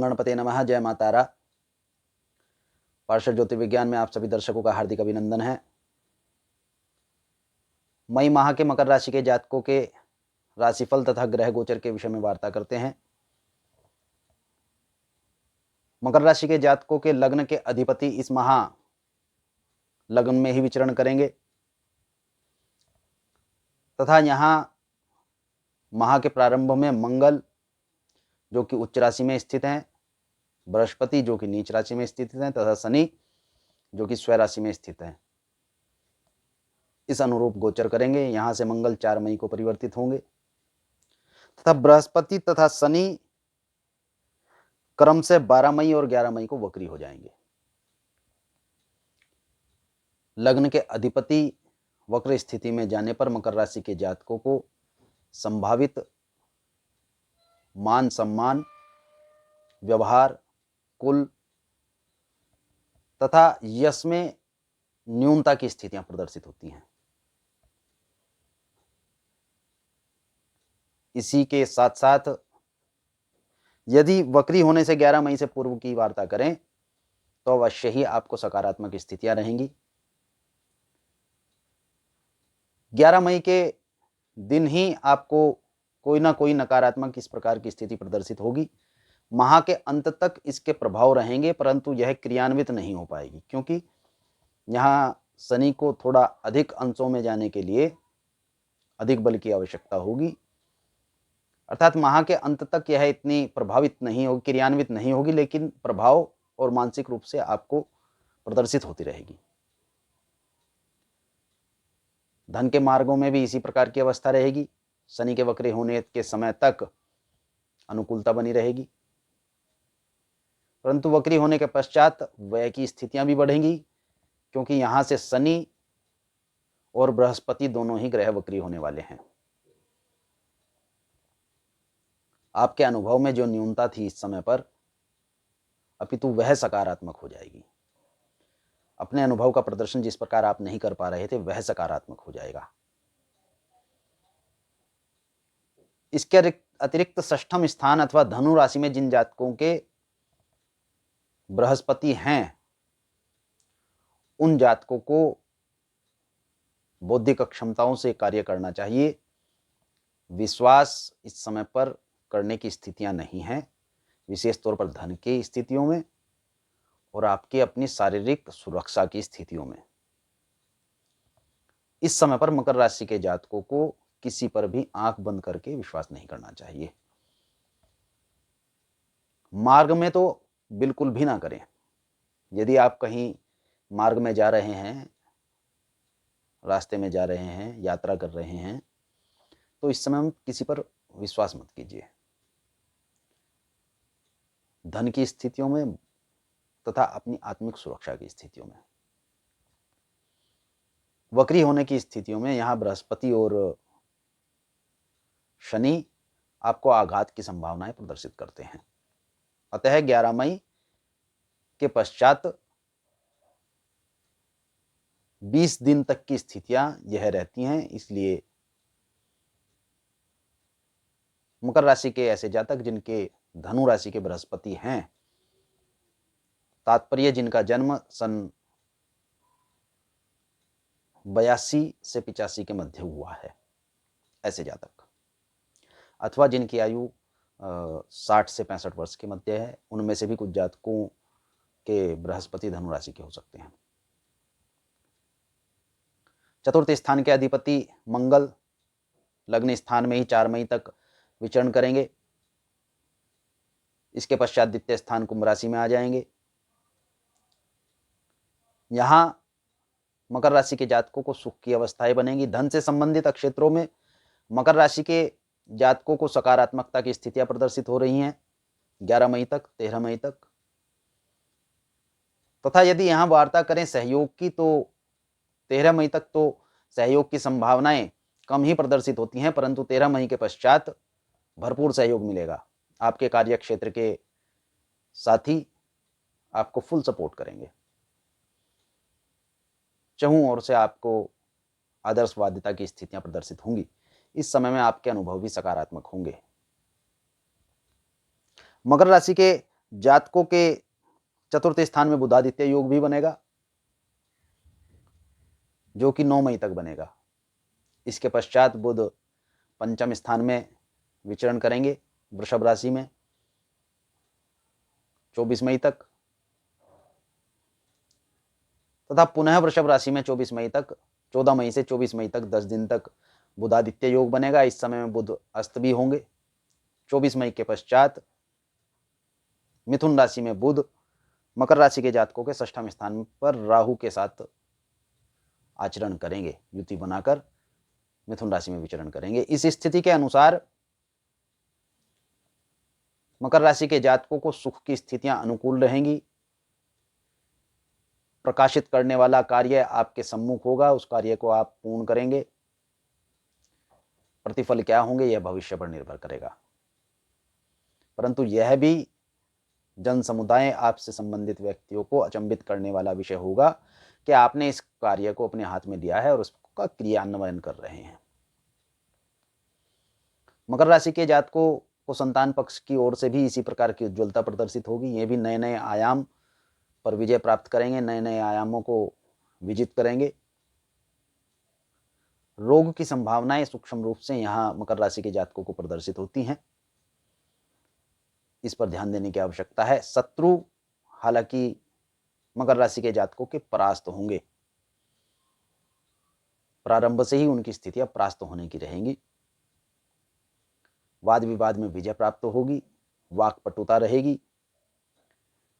ओम गणपते नमः। जय माता तारा। पार्षद ज्योतिर्विज्ञान में आप सभी दर्शकों का हार्दिक अभिनंदन है। मई माह के मकर राशि के जातकों के राशिफल तथा ग्रह गोचर के विषय में वार्ता करते हैं। मकर राशि के जातकों के लग्न के अधिपति इस माह लग्न में ही विचरण करेंगे तथा यहाँ माह के प्रारंभ में मंगल जो कि उच्च राशि में स्थित हैं, बृहस्पति जो कि नीच राशि में स्थित हैं तथा शनि जो कि स्वय राशि में स्थित हैं, इस अनुरूप गोचर करेंगे। यहां से मंगल 4 मई को परिवर्तित होंगे तथा बृहस्पति तथा शनि क्रम से 12 मई और 11 मई को वक्री हो जाएंगे। लग्न के अधिपति वक्र स्थिति में जाने पर मकर राशि के जातकों को संभावित मान सम्मान, व्यवहार, कुल तथा यश में न्यूनता की स्थितियां प्रदर्शित होती हैं। इसी के साथ साथ यदि वक्री होने से 11 मई से पूर्व की वार्ता करें तो अवश्य ही आपको सकारात्मक स्थितियां रहेंगी। 11 मई के दिन ही आपको कोई ना कोई नकारात्मक इस प्रकार की स्थिति प्रदर्शित होगी। माह के अंत तक इसके प्रभाव रहेंगे परंतु यह क्रियान्वित नहीं हो पाएगी, क्योंकि यहाँ शनि को थोड़ा अधिक अंशों में जाने के लिए अधिक बल की आवश्यकता होगी। अर्थात माह के अंत तक यह इतनी प्रभावित नहीं होगी, क्रियान्वित नहीं होगी, लेकिन प्रभाव और मानसिक रूप से आपको प्रदर्शित होती रहेगी। धन के मार्गों में भी इसी प्रकार की अवस्था रहेगी। शनि के वक्री होने के समय तक अनुकूलता बनी रहेगी, परंतु वक्री होने के पश्चात व्यय की स्थितियां भी बढ़ेंगी, क्योंकि यहां से शनि और बृहस्पति दोनों ही ग्रह वक्री होने वाले हैं। आपके अनुभव में जो न्यूनता थी इस समय पर, अपितु वह सकारात्मक हो जाएगी। अपने अनुभव का प्रदर्शन जिस प्रकार आप नहीं कर पा रहे थे वह सकारात्मक हो जाएगा। इसके अतिरिक्त षष्ठम स्थान अथवा धनु राशि में जिन जातकों के बृहस्पति हैं, उन जातकों को बौद्धिक क्षमताओं से कार्य करना चाहिए। विश्वास इस समय पर करने की स्थितियां नहीं हैं, विशेष तौर पर धन की स्थितियों में और आपकी अपनी शारीरिक सुरक्षा की स्थितियों में। इस समय पर मकर राशि के जातकों को किसी पर भी आंख बंद करके विश्वास नहीं करना चाहिए। मार्ग में तो बिल्कुल भी ना करें। यदि आप कहीं मार्ग में जा रहे हैं, रास्ते में जा रहे हैं, यात्रा कर रहे हैं, तो इस समय किसी पर विश्वास मत कीजिए। धन की स्थितियों में तथा अपनी आत्मिक सुरक्षा की स्थितियों में। वक्री होने की स्थितियों में यहां बृहस्पति और शनि आपको आघात की संभावनाएं प्रदर्शित करते हैं। अतः 11 मई के पश्चात 20 दिन तक की स्थितियां यह रहती हैं। इसलिए मकर राशि के ऐसे जातक जिनके धनु राशि के बृहस्पति हैं, तात्पर्य जिनका जन्म सन 82 से 85 के मध्य हुआ है, ऐसे जातक, अथवा जिनकी आयु 60 से 65 वर्ष के मध्य है, उनमें से भी कुछ जातकों के बृहस्पति धनु राशि के हो सकते हैं। चतुर्थ स्थान के अधिपति मंगल लग्न स्थान में ही 4 मई तक विचरण करेंगे। इसके पश्चात द्वितीय स्थान कुंभ राशि में आ जाएंगे। यहां मकर राशि के जातकों को सुख की अवस्थाएं बनेंगी। धन से संबंधित क्षेत्रों में मकर राशि के जातकों को सकारात्मकता की स्थितियां प्रदर्शित हो रही हैं 11 मई तक, 13 मई तक। तथा यदि यहां वार्ता करें सहयोग की, तो 13 मई तक तो सहयोग की संभावनाएं कम ही प्रदर्शित होती हैं, परंतु 13 मई के पश्चात भरपूर सहयोग मिलेगा। आपके कार्य क्षेत्र के साथी आपको फुल सपोर्ट करेंगे। चहुं ओर से आपको आदर्शवादिता की स्थितियां प्रदर्शित होंगी। इस समय में आपके अनुभव भी सकारात्मक होंगे। मकर राशि के जातकों के चतुर्थ स्थान में बुधादित्य योग भी बनेगा, जो कि 9 मई तक बनेगा। इसके पश्चात बुध पंचम स्थान में विचरण करेंगे वृषभ राशि में 24 मई तक, तथा पुनः वृषभ राशि में 24 मई तक, 14 मई से 24 मई तक 10 दिन तक बुधादित्य योग बनेगा। इस समय में बुध अस्त भी होंगे। 24 मई के पश्चात मिथुन राशि में बुध मकर राशि के जातकों के षष्ठम स्थान पर राहु के साथ आचरण करेंगे, युति बनाकर मिथुन राशि में विचरण करेंगे। इस स्थिति के अनुसार मकर राशि के जातकों को सुख की स्थितियां अनुकूल रहेंगी। प्रकाशित करने वाला कार्य आपके सम्मुख होगा, उस कार्य को आप पूर्ण करेंगे। प्रतिफल क्या होंगे यह भविष्य पर निर्भर करेगा, परंतु यह भी जन समुदाय आपसे संबंधित व्यक्तियों को अचंभित करने वाला विषय होगा कि आपने इस कार्य को अपने हाथ में लिया है और उसका क्रियान्वयन कर रहे हैं। मकर राशि के जातकों को संतान पक्ष की ओर से भी इसी प्रकार की उज्ज्वलता प्रदर्शित होगी। ये भी नए नए आयाम पर विजय प्राप्त करेंगे, नए नए आयामों को विजित करेंगे। रोग की संभावनाएं सूक्ष्म रूप से यहाँ मकर राशि के जातकों को प्रदर्शित होती हैं, इस पर ध्यान देने की आवश्यकता है। शत्रु हालांकि मकर राशि के जातकों के परास्त होंगे, प्रारंभ से ही उनकी स्थितियां परास्त होने की रहेंगी। वाद विवाद में विजय प्राप्त होगी, वाक्पटुता रहेगी,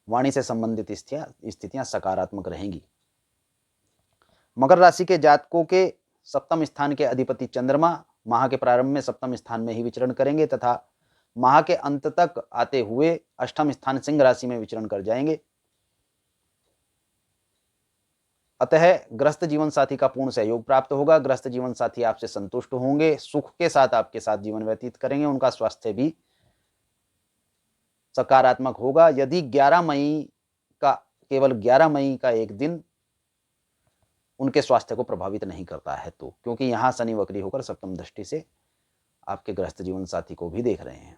वाणी से संबंधित स्थितियां सकारात्मक रहेंगी। मकर राशि के जातकों के सप्तम स्थान के अधिपति चंद्रमा माह के प्रारंभ में सप्तम स्थान में ही विचरण करेंगे तथा माह के अंत तक आते हुए अष्टम स्थान सिंह राशि में विचरण कर जाएंगे। अतः ग्रस्त जीवन साथी का पूर्ण सहयोग प्राप्त होगा। ग्रस्त जीवन साथी आपसे संतुष्ट होंगे, सुख के साथ आपके साथ जीवन व्यतीत करेंगे। उनका स्वास्थ्य भी सकारात्मक होगा। यदि 11 मई का केवल 11 मई का एक दिन उनके स्वास्थ्य को प्रभावित नहीं करता है तो, क्योंकि यहां शनि वक्री होकर सप्तम दृष्टि से आपके ग्रस्त जीवन साथी को भी देख रहे हैं।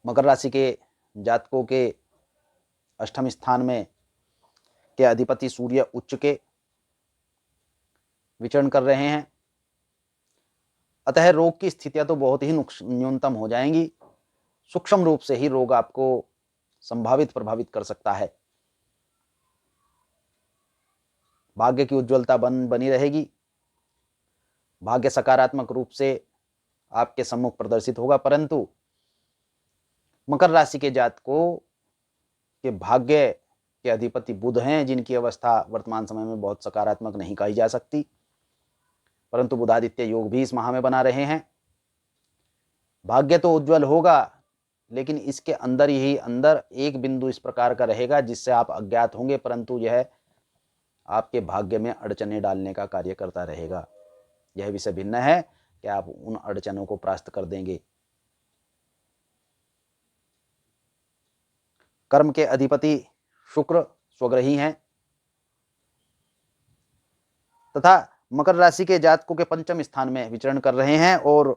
मकर राशि के जातकों के अष्टम स्थान में के अधिपति सूर्य उच्च के विचरण कर रहे हैं, अतः रोग की स्थितियां तो बहुत ही न्यूनतम हो जाएंगी। सूक्ष्म रूप से ही रोग आपको संभावित प्रभावित कर सकता है। भाग्य की उज्ज्वलता बनी रहेगी, भाग्य सकारात्मक रूप से आपके सम्मुख प्रदर्शित होगा, परंतु मकर राशि के जातकों के भाग्य के अधिपति बुध हैं, जिनकी अवस्था वर्तमान समय में बहुत सकारात्मक नहीं कही जा सकती, परंतु बुधादित्य योग भी इस माह में बना रहे हैं। भाग्य तो उज्जवल होगा, लेकिन इसके अंदर ही अंदर एक बिंदु इस प्रकार का रहेगा जिससे आप अज्ञात होंगे, परंतु यह आपके भाग्य में अड़चने डालने का कार्य करता रहेगा। यह विषय भिन्न है कि आप उन अड़चनों को परास्त कर देंगे। कर्म के अधिपति शुक्र स्वग्रही हैं तथा मकर राशि के जातकों के पंचम स्थान में विचरण कर रहे हैं और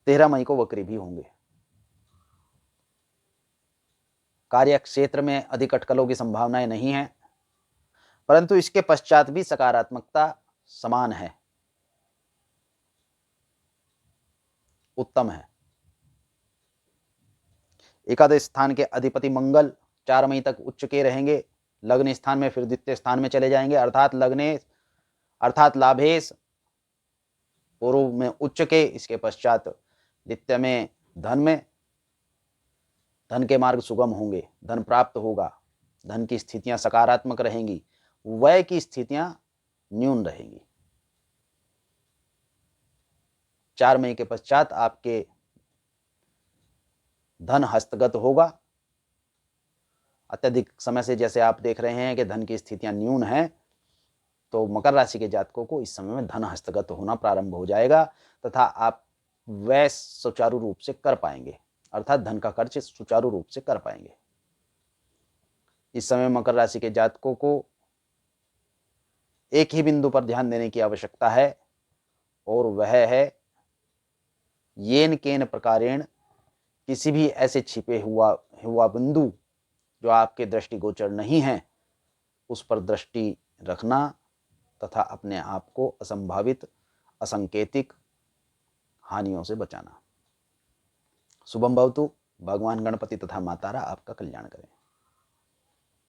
13 मई को वक्री भी होंगे। कार्य क्षेत्र में अधिक अटकलों की संभावनाएं नहीं है, परंतु इसके पश्चात भी सकारात्मकता समान है, उत्तम है। एकादश स्थान के अधिपति मंगल 4 मई तक उच्च के रहेंगे, लग्न स्थान में फिर द्वितीय स्थान में चले जाएंगे, अर्थात लाभेश पूर्व में उच्च के, इसके पश्चात द्वितीय में धन के मार्ग सुगम होंगे, धन प्राप्त होगा, धन की स्थितियां सकारात्मक रहेंगी, व्यय की स्थितियां न्यून रहेंगी। 4 मई के पश्चात आपके धन हस्तगत होगा। अत्यधिक समय से जैसे आप देख रहे हैं कि धन की स्थितियां न्यून हैं, तो मकर राशि के जातकों को इस समय में धन हस्तगत होना प्रारंभ हो जाएगा तथा आप व्यय सुचारू रूप से कर पाएंगे, अर्थात धन का खर्च सुचारू रूप से कर पाएंगे। इस समय मकर राशि के जातकों को एक ही बिंदु पर ध्यान देने की आवश्यकता है और वह है येन केन प्रकारेण किसी भी ऐसे छिपे हुआ बिंदु जो आपके दृष्टिगोचर नहीं है उस पर दृष्टि रखना तथा अपने आप को असंभावित असंकेतिक हानियों से बचाना। शुभम भवतु। भगवान गणपति तथा मातारा आपका कल्याण करें।